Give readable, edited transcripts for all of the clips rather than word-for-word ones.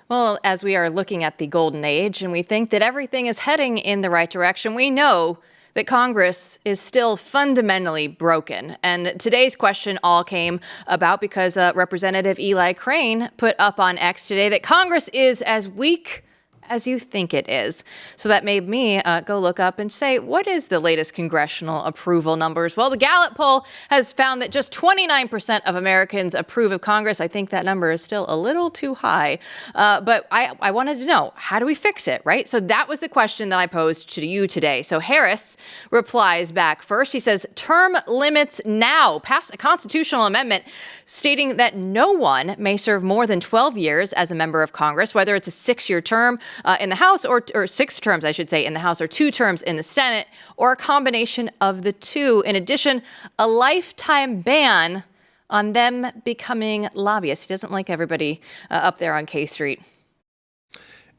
Well, as we are looking at the golden age and we think that everything is heading in the right direction, we know that Congress is still fundamentally broken. And today's question all came about because Representative Eli Crane put up on X today that Congress is as weak as you think it is. So that made me go look up and say, what is the latest congressional approval numbers? Well, the Gallup poll has found that just 29% of Americans approve of Congress. I think that number is still a little too high. But I wanted to know, how do we fix it, right? So that was the question that I posed to you today. So Harris replies back first. He says, term limits now. Pass a constitutional amendment stating that no one may serve more than 12 years as a member of Congress, whether it's a 6-year term in the House or 6 terms, I should say, in the House, or 2 terms in the Senate, or a combination of the two. In addition, a lifetime ban on them becoming lobbyists. He doesn't like everybody up there on K Street.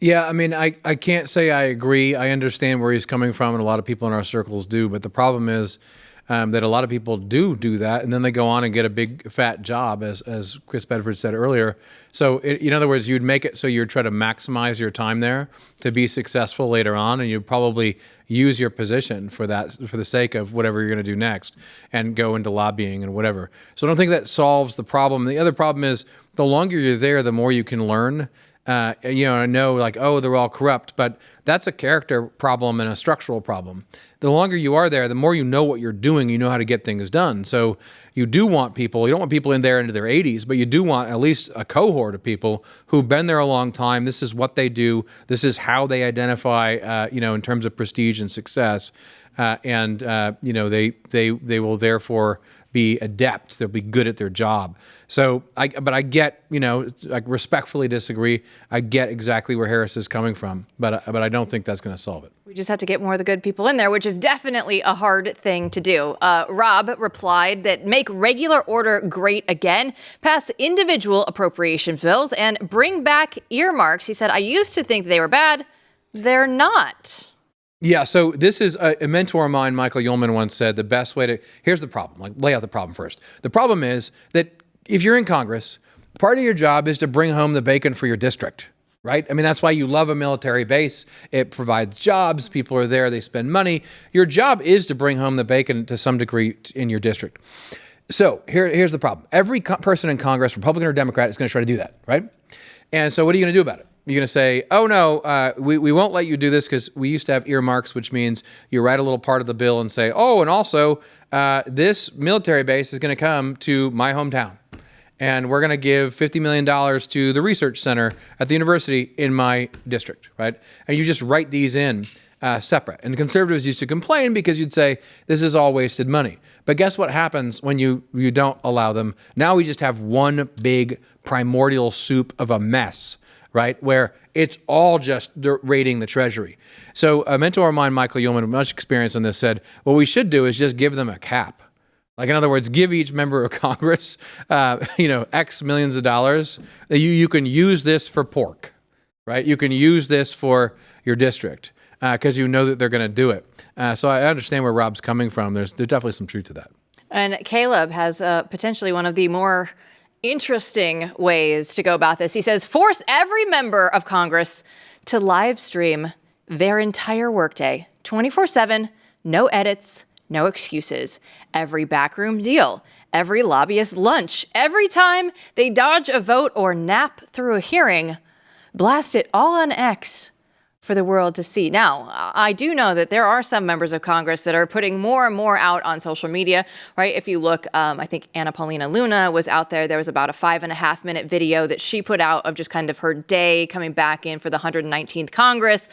Yeah, I mean, I can't say I agree. I understand where he's coming from, and a lot of people in our circles do. But the problem is that a lot of people do that, and then they go on and get a big fat job, as Chris Bedford said earlier. So in other words, you'd make it so you'd try to maximize your time there to be successful later on, and you'd probably use your position for that, for the sake of whatever you're going to do next, and go into lobbying and whatever. So I don't think that solves the problem. The other problem is the longer you're there, the more you can learn. I know like, oh, they're all corrupt, but that's a character problem and a structural problem. The longer you are there, the more you know what you're doing, you know how to get things done. So you do want people, you don't want people in there into their 80s, but you do want at least a cohort of people who've been there a long time. This is what they do. This is how they identify, in terms of prestige and success. They will therefore be adept. They'll be good at their job. So, I get, I respectfully disagree. I get exactly where Harris is coming from, but I don't think that's going to solve it. We just have to get more of the good people in there, which is definitely a hard thing to do. Rob replied that make regular order great again, pass individual appropriation bills, and bring back earmarks. He said, I used to think they were bad. They're not. Yeah, so this is a mentor of mine, Michael Ullman, once said the best way to, here's the problem, like lay out the problem first. The problem is that if you're in Congress, part of your job is to bring home the bacon for your district, right? I mean, that's why you love a military base. It provides jobs. People are there. They spend money. Your job is to bring home the bacon to some degree in your district. So here's the problem. Every person in Congress, Republican or Democrat, is going to try to do that, right? And so what are you going to do about it? You're going to say, oh, no, we won't let you do this because we used to have earmarks, which means you write a little part of the bill and say, oh, and also this military base is going to come to my hometown. And we're going to give $50 million to the research center at the university in my district, right? And you just write these in separate. And the conservatives used to complain because you'd say, this is all wasted money. But guess what happens when you don't allow them? Now we just have one big primordial soup of a mess, right? Where it's all just raiding the Treasury. So a mentor of mine, Michael Ullman, with much experience on this, said, what we should do is just give them a cap. Like, in other words, give each member of Congress, X millions of dollars. You can use this for pork, right? You can use this for your district because you know that they're going to do it. So I understand where Rob's coming from. There's definitely some truth to that. And Caleb has potentially one of the more interesting ways to go about this. He says, force every member of Congress to live stream their entire workday, 24/7, no edits, no excuses. Every backroom deal, every lobbyist lunch, every time they dodge a vote or nap through a hearing, blast it all on X for the world to see. Now, I do know that there are some members of Congress that are putting more and more out on social media, right? If you look, I think Anna Paulina Luna was out there. There was about a 5.5-minute video that she put out of just kind of her day coming back in for the 119th Congress.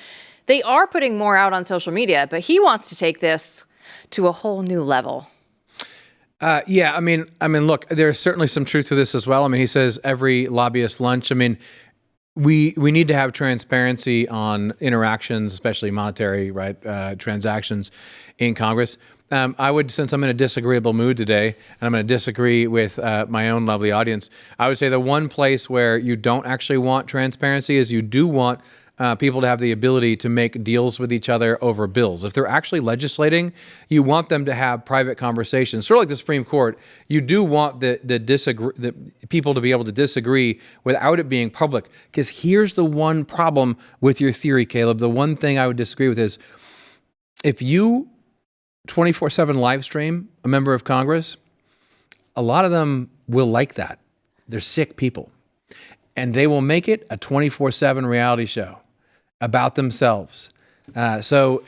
They are putting more out on social media, but he wants to take this to a whole new level. I mean, look, there's certainly some truth to this as well. I mean, he says every lobbyist lunch. I mean, we need to have transparency on interactions, especially monetary, right, transactions in Congress. I would, since I'm in a disagreeable mood today, and I'm going to disagree with my own lovely audience, I would say the one place where you don't actually want transparency is you do want people to have the ability to make deals with each other over bills. If they're actually legislating, you want them to have private conversations. Sort of like the Supreme Court, you do want the people to be able to disagree without it being public. Because here's the one problem with your theory, Caleb. The one thing I would disagree with is if you 24/7 live stream a member of Congress, a lot of them will like that. They're sick people. And they will make it a 24/7 reality show about themselves. So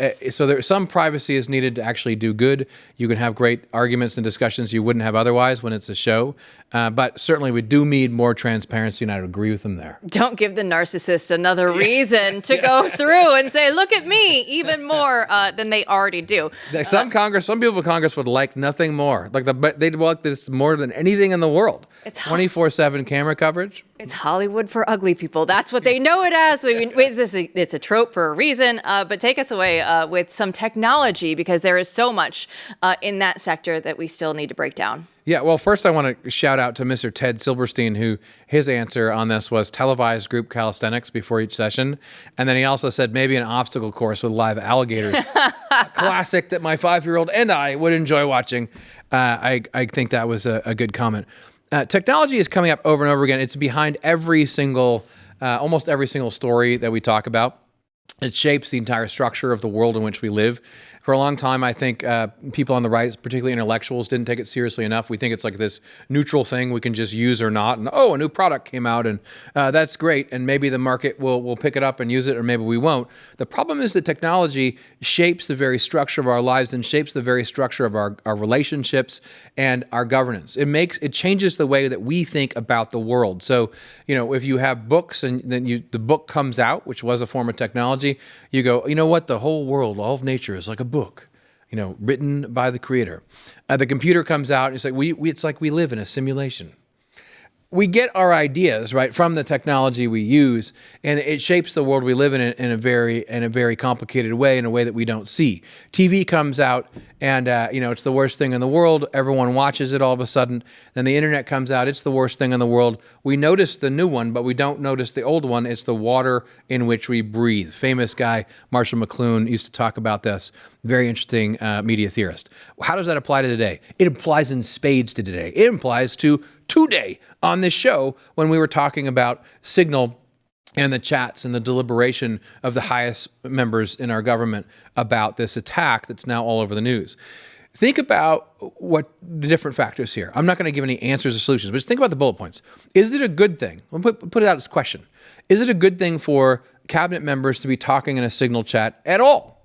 some privacy is needed to actually do good. You can have great arguments and discussions you wouldn't have otherwise when it's a show. But certainly we do need more transparency, and I would agree with them there. Don't give the narcissist another reason to go through and say, look at me, even more than they already do. Some people in Congress would like nothing more. They'd like this more than anything in the world. It's 24/7 camera coverage. It's Hollywood for ugly people. That's what they know it as. It's a trope for a reason. But take us away with some technology, because there is so much in that sector that we still need to break down. Yeah, well, first I want to shout out to Mr. Ted Silverstein, who his answer on this was televised group calisthenics before each session. And then he also said maybe an obstacle course with live alligators. A classic that my 5-year-old and I would enjoy watching. I think that was a good comment. Technology is coming up over and over again. It's behind almost every single story that we talk about. It shapes the entire structure of the world in which we live. For a long time, I think people on the right, particularly intellectuals, didn't take it seriously enough. We think it's like this neutral thing we can just use or not. And, a new product came out, and that's great. And maybe the market will pick it up and use it, or maybe we won't. The problem is that technology shapes the very structure of our lives and shapes the very structure of our relationships and our governance. It changes the way that we think about the world. So, if you have books and then the book comes out, which was a form of technology, you go, you know what? The whole world, all of nature is like a book, written by the creator. The computer comes out and it's like we live in a simulation. We get our ideas right from the technology we use, and it shapes the world we live in a very complicated way, in a way that we don't see. TV comes out, and it's the worst thing in the world. Everyone watches it all of a sudden. Then the internet comes out. It's the worst thing in the world. We notice the new one, but we don't notice the old one. It's the water in which we breathe. Famous guy Marshall McLuhan used to talk about this. Very interesting media theorist. How does that apply to today? It applies in spades to today. It applies to today on this show when we were talking about Signal and the chats and the deliberation of the highest members in our government about this attack that's now all over the news. Think about what the different factors here. I'm not going to give any answers or solutions, but just think about the bullet points. Is it a good thing? I'll put it out as a question. Is it a good thing for cabinet members to be talking in a Signal chat at all?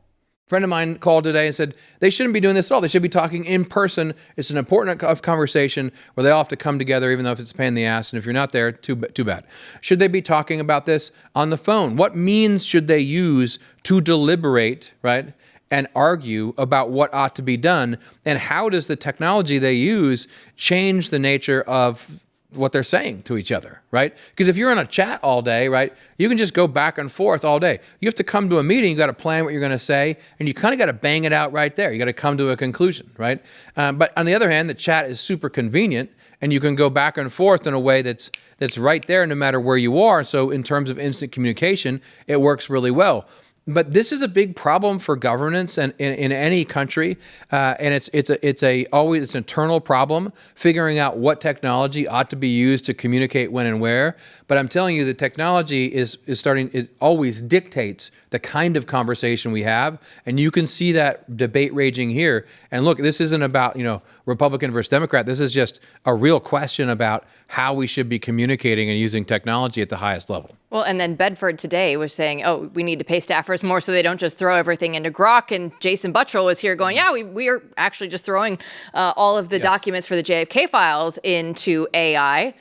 A friend of mine called today and said they shouldn't be doing this at all. They should be talking in person. It's an important conversation where they all have to come together, even though if it's a pain in the ass. And if you're not there, too bad. Should they be talking about this on the phone? What means should they use to deliberate, right, and argue about what ought to be done? And how does the technology they use change the nature of what they're saying to each other, right? Because if you're in a chat all day, right, you can just go back and forth all day. You have to come to a meeting, you got to plan what you're going to say, and you kind of got to bang it out right there. You got to come to a conclusion, right? But on the other hand, the chat is super convenient, and you can go back and forth in a way that's right there no matter where you are. So in terms of instant communication, it works really well. But this is a big problem for governance and in any country, and it's an eternal problem figuring out what technology ought to be used to communicate when and where. But I'm telling you, the technology it always dictates the kind of conversation we have, and you can see that debate raging here. And look, this isn't about Republican versus Democrat. This is just a real question about how we should be communicating and using technology at the highest level. Well, and then Bedford today was saying, we need to pay staffers more so they don't just throw everything into Grok. And Jason Buttrell was here going, we are actually just throwing all of the documents for the JFK files into AI.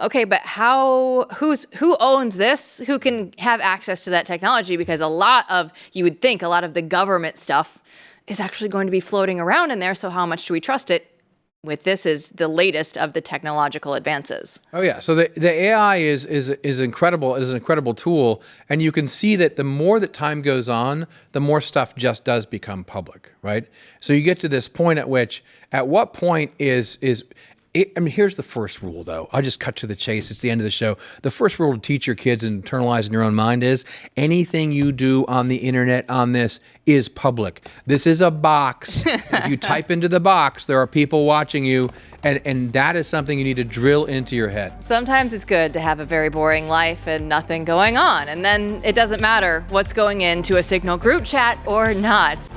Okay, but who owns this? Who can have access to that technology? Because you would think a lot of the government stuff is actually going to be floating around in there. So how much do we trust it? With this is the latest of the technological advances. Oh yeah, so the AI is incredible. It is an incredible tool, and you can see that the more that time goes on, the more stuff just does become public, right? So you get to this point at what point is Here's the first rule, though. I'll just cut to the chase. It's the end of the show. The first rule to teach your kids and internalize in your own mind is anything you do on the internet on this is public. This is a box. If you type into the box, there are people watching you, and that is something you need to drill into your head. Sometimes it's good to have a very boring life and nothing going on, and then it doesn't matter what's going into a Signal group chat or not.